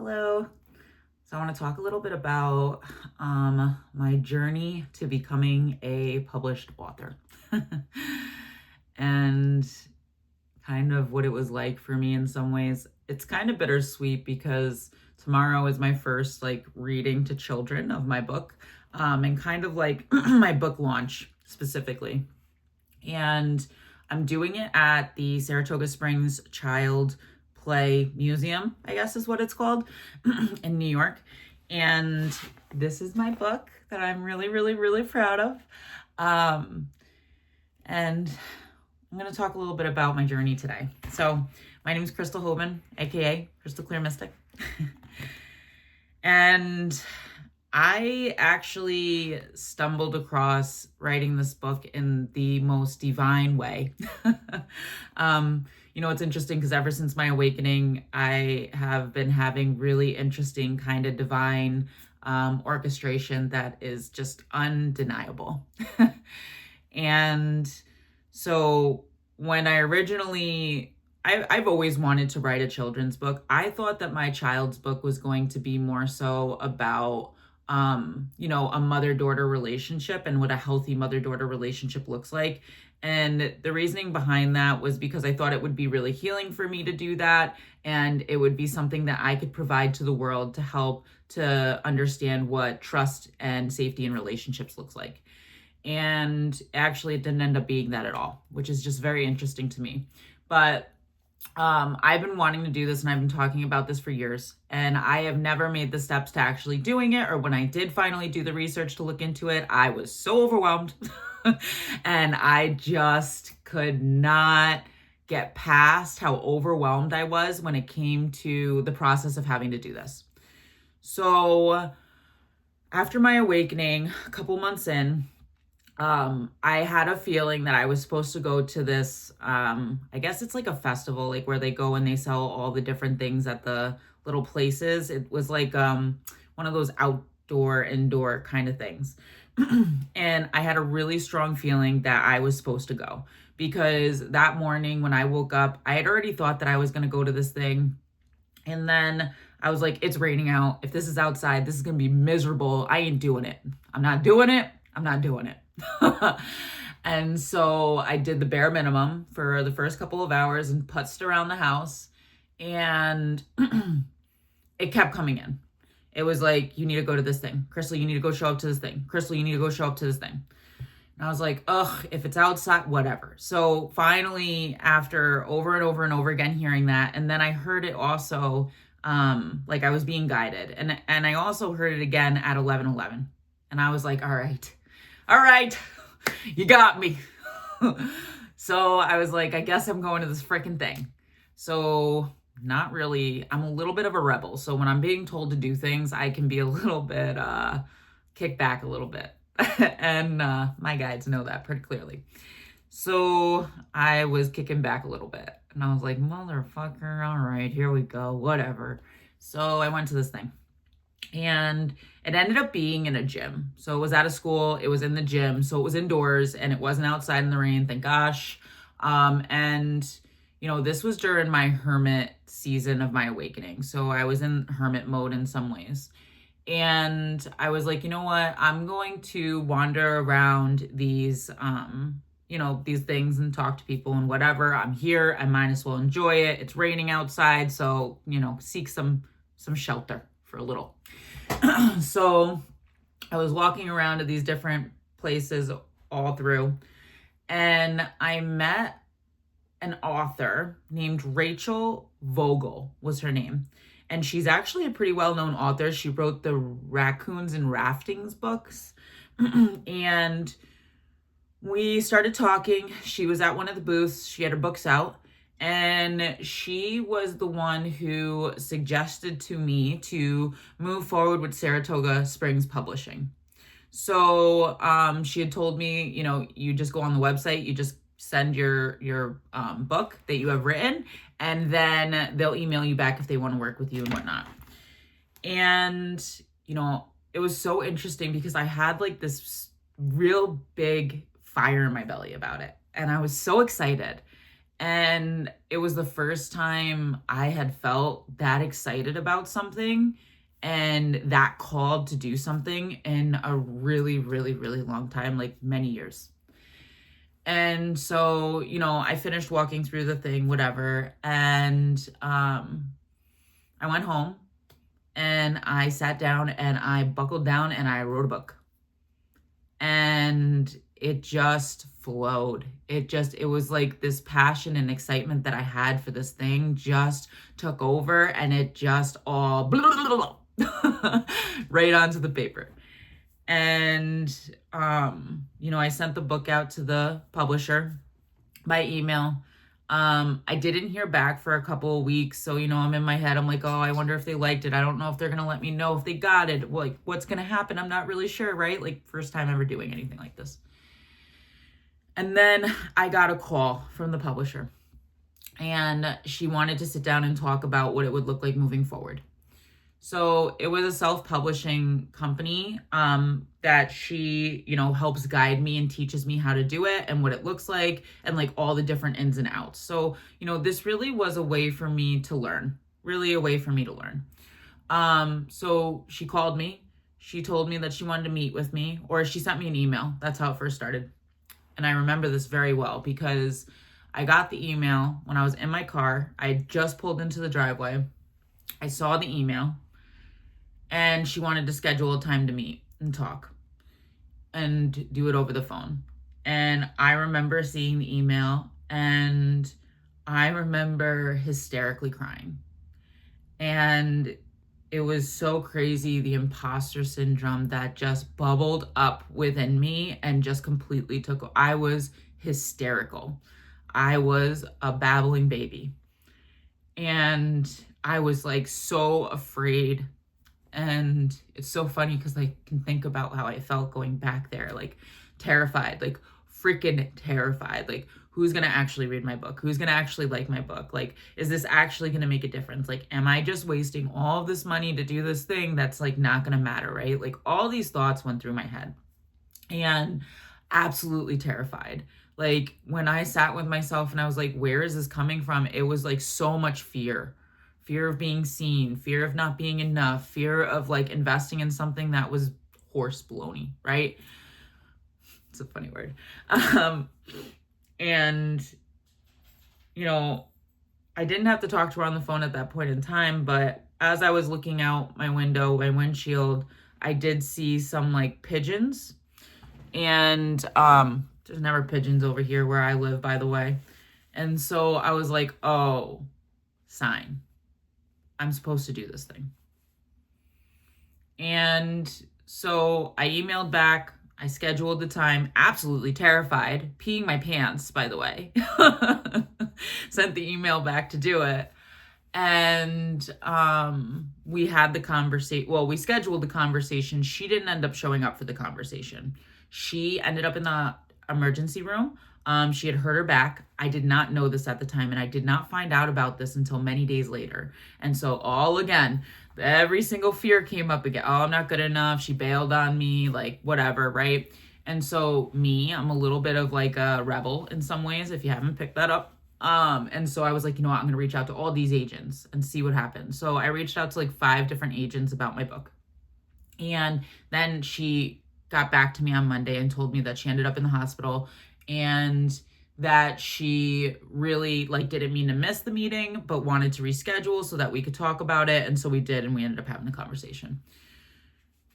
Hello. So I want to talk a little bit about my journey to becoming a published author and kind of what it was like for me in some ways. It's kind of bittersweet because tomorrow is my first reading to children of my book, and kind of like my book launch specifically. And I'm doing it at the Saratoga Springs Child Play Museum, I guess is what it's called, in New York. And this is my book that I'm really, really, really proud of. And I'm going to talk a little bit about my journey today. So my name is Crystal Hoban, aka Crystal Clear Mystic. And I actually stumbled across writing this book in the most divine way. It's interesting because ever since my awakening, I have been having really interesting kind of divine orchestration that is just undeniable. And so when I originally, I've always wanted to write a children's book. I thought that my child's book was going to be more so about a mother-daughter relationship and what a healthy mother-daughter relationship looks like. And the reasoning behind that was because I thought it would be really healing for me to do that. And it would be something that I could provide to the world to help to understand what trust and safety in relationships looks like. And actually it didn't end up being that at all, which is just very interesting to me. But I've been wanting to do this and I've been talking about this for years, and I have never made the steps to actually doing it. Or when I did finally do the research to look into it, I was so overwhelmed and I just could not get past how overwhelmed I was when it came to the process of having to do this. So after my awakening, a couple months in, I had a feeling that I was supposed to go to this, I guess it's like a festival, like where they go and they sell all the different things at the little places. It was like one of those outdoor, indoor kind of things. And I had a really strong feeling that I was supposed to go, because that morning when I woke up, I had already thought that I was going to go to this thing. And then I was like, it's raining out. If this is outside, this is going to be miserable. I ain't doing it. I'm not doing it. I'm not doing it. And so I did the bare minimum for the first couple of hours and putzed around the house, and it kept coming in. It was like, you need to go to this thing. Crystal, you need to go show up to this thing. Crystal, you need to go show up to this thing. And I was like, ugh, if it's outside, whatever. So finally, after over and over and over again hearing that, and then I heard it also, like I was being guided. And I also heard it again at 11:11. And I was like, all right, you got me. So I was like, I guess I'm going to this freaking thing. So not really, I'm a little bit of a rebel. So when I'm being told to do things, I can be a little bit, kick back a little bit. And my guides know that pretty clearly. So I was kicking back a little bit. And I was like, motherfucker, all right, here we go, whatever. So I went to this thing. And it ended up being in a gym. So it was at a school, it was in the gym, so it was indoors and it wasn't outside in the rain, thank gosh. And this was during my hermit season of my awakening. So I was in hermit mode in some ways. And I was like, you know what? I'm going to wander around these these things and talk to people and whatever. I'm here, I might as well enjoy it. It's raining outside, so seek some shelter for a little. So I was walking around to these different places all through, and I met an author named Rachel Vogel was her name. And she's actually a pretty well-known author. She wrote the Raccoons and Raftings books. And we started talking. She was at one of the booths. She had her books out. And she was the one who suggested to me to move forward with Saratoga Springs Publishing. So she had told me, you just go on the website, you just send your book that you have written, and then they'll email you back if they want to work with you and whatnot. And, it was so interesting because I had this real big fire in my belly about it. And I was so excited. And it was the first time I had felt that excited about something and that called to do something in a really, really, really long time, like many years. And so, I finished walking through the thing, whatever. And I went home and I sat down and I buckled down and I wrote a book. And it just flowed. It was like this passion and excitement that I had for this thing just took over, and it just all right onto the paper. And, I sent the book out to the publisher by email. I didn't hear back for a couple of weeks. So, I'm in my head. I'm like, oh, I wonder if they liked it. I don't know if they're going to let me know if they got it. Like, what's going to happen? I'm not really sure, right? Like, first time ever doing anything like this. And then I got a call from the publisher, and she wanted to sit down and talk about what it would look like moving forward. So it was a self-publishing company that she, helps guide me and teaches me how to do it and what it looks like and like all the different ins and outs. So, this really was a way for me to learn, really a way for me to learn. So she called me. She told me that she wanted to meet with me, or she sent me an email. That's how it first started. And I remember this very well because I got the email when I was in my car. I had just pulled into the driveway. I saw the email. And she wanted to schedule a time to meet and talk and do it over the phone. And I remember seeing the email, and I remember hysterically crying. And it was so crazy, the imposter syndrome that just bubbled up within me and just completely I was hysterical. I was a babbling baby. And I was like so afraid. And it's so funny because I can think about how I felt going back there, like terrified, like freaking terrified. Like, who's going to actually read my book? Who's going to actually like my book? Like, is this actually going to make a difference? Like, am I just wasting all of this money to do this thing that's like not going to matter, right? Like, all these thoughts went through my head, and absolutely terrified. Like, when I sat with myself and I was like, where is this coming from? It was like so much fear of being seen, fear of not being enough, fear of like investing in something that was horse baloney, right? It's a funny word. And, I didn't have to talk to her on the phone at that point in time, but as I was looking out my window, my windshield, I did see some like pigeons. And there's never pigeons over here where I live, by the way. And so I was like, oh, sign. I'm supposed to do this thing. And so I emailed back. I scheduled the time, absolutely terrified, peeing my pants, by the way. Sent the email back to do it. And we had the conversation. Well, we scheduled the conversation. She didn't end up showing up for the conversation. She ended up in the emergency room. She had hurt her back. I did not know this at the time, and I did not find out about this until many days later. And so every single fear came up again. Oh, I'm not good enough. She bailed on me, like whatever, right? And so I'm a little bit of like a rebel in some ways, if you haven't picked that up. And so I was like, you know what, I'm going to reach out to all these agents and see what happens. So I reached out to like 5 different agents about my book. And then she got back to me on Monday and told me that she ended up in the hospital, and that she really like didn't mean to miss the meeting, but wanted to reschedule so that we could talk about it. And so we did, and we ended up having the conversation.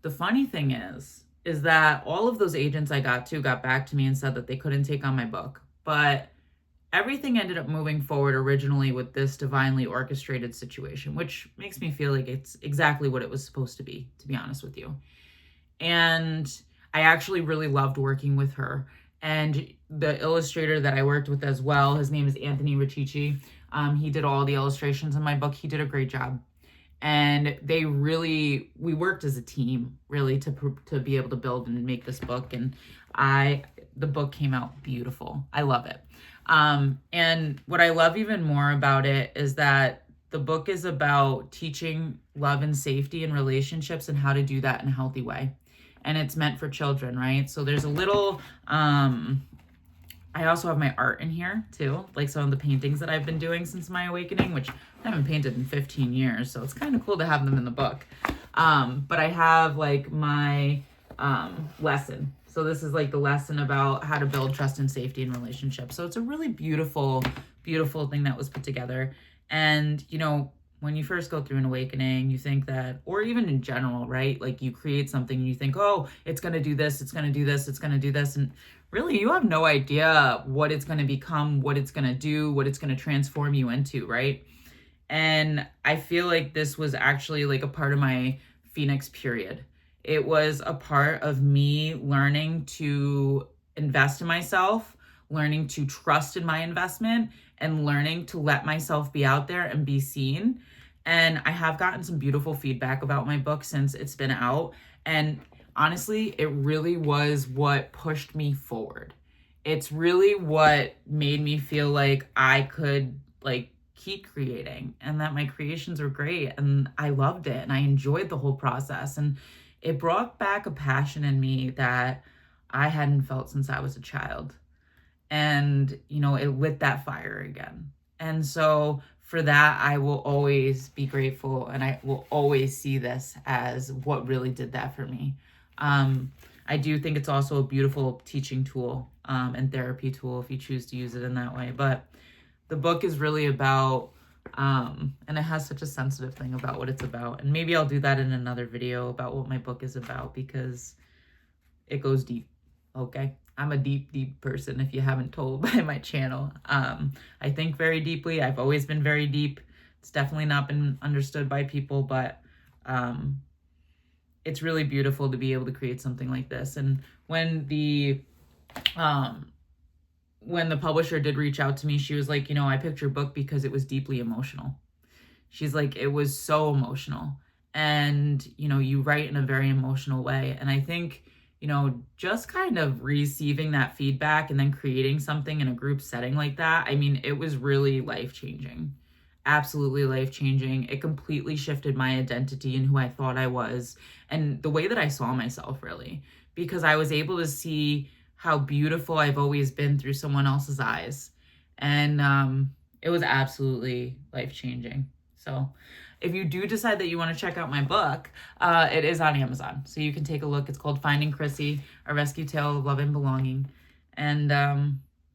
The funny thing is that all of those agents I got back to me and said that they couldn't take on my book, but everything ended up moving forward originally with this divinely orchestrated situation, which makes me feel like it's exactly what it was supposed to be honest with you. And I actually really loved working with her. And the illustrator that I worked with as well, his name is Anthony Riccici. He did all the illustrations in my book. He did a great job. And we worked as a team really to be able to build and make this book. And the book came out beautiful. I love it. And what I love even more about it is that the book is about teaching love and safety in relationships and how to do that in a healthy way. And it's meant for children, right? So there's a little I also have my art in here too, like some of the paintings that I've been doing since my awakening, which I haven't painted in 15 years, so it's kind of cool to have them in the book. But I have like my lesson. So this is like the lesson about how to build trust and safety in relationships. So it's a really beautiful, beautiful thing that was put together. And, you know, when you first go through an awakening, you think that, or even in general, right? Like you create something and you think, oh, it's going to do this, it's going to do this, it's going to do this. And really, you have no idea what it's going to become, what it's going to do, what it's going to transform you into, right? And I feel like this was actually like a part of my Phoenix period. It was a part of me learning to invest in myself, learning to trust in my investment, and learning to let myself be out there and be seen. And I have gotten some beautiful feedback about my book since it's been out. And honestly, it really was what pushed me forward. It's really what made me feel like I could like keep creating and that my creations were great and I loved it and I enjoyed the whole process. And it brought back a passion in me that I hadn't felt since I was a child. And, you know, it lit that fire again. And so for that, I will always be grateful and I will always see this as what really did that for me. I do think it's also a beautiful teaching tool and therapy tool if you choose to use it in that way. But the book is really about, and it has such a sensitive thing about what it's about. And maybe I'll do that in another video about what my book is about because it goes deep, okay? I'm a deep, deep person if you haven't told by my channel. I think very deeply. I've always been very deep. It's definitely not been understood by people, but it's really beautiful to be able to create something like this. And when the publisher did reach out to me, she was like, you know, I picked your book because it was deeply emotional. She's like, it was so emotional. And, you know, you write in a very emotional way. And I think, you know, just kind of receiving that feedback and then creating something in a group setting like that, I mean, it was really life-changing. Absolutely life-changing. It completely shifted my identity and who I thought I was and the way that I saw myself, really, because I was able to see how beautiful I've always been through someone else's eyes. And it was absolutely life-changing. So if you do decide that you want to check out my book, it is on Amazon. So you can take a look. It's called Finding Chrissy, A Rescue Tale of Love and Belonging. And,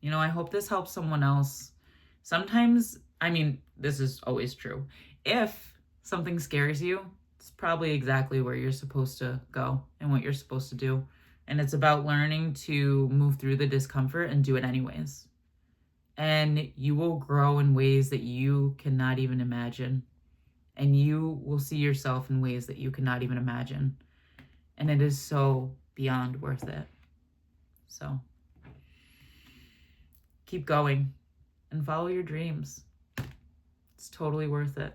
you know, I hope this helps someone else. Sometimes, I mean, this is always true. If something scares you, it's probably exactly where you're supposed to go and what you're supposed to do. And it's about learning to move through the discomfort and do it anyways. And you will grow in ways that you cannot even imagine. And you will see yourself in ways that you cannot even imagine. And it is so beyond worth it. So keep going and follow your dreams. It's totally worth it.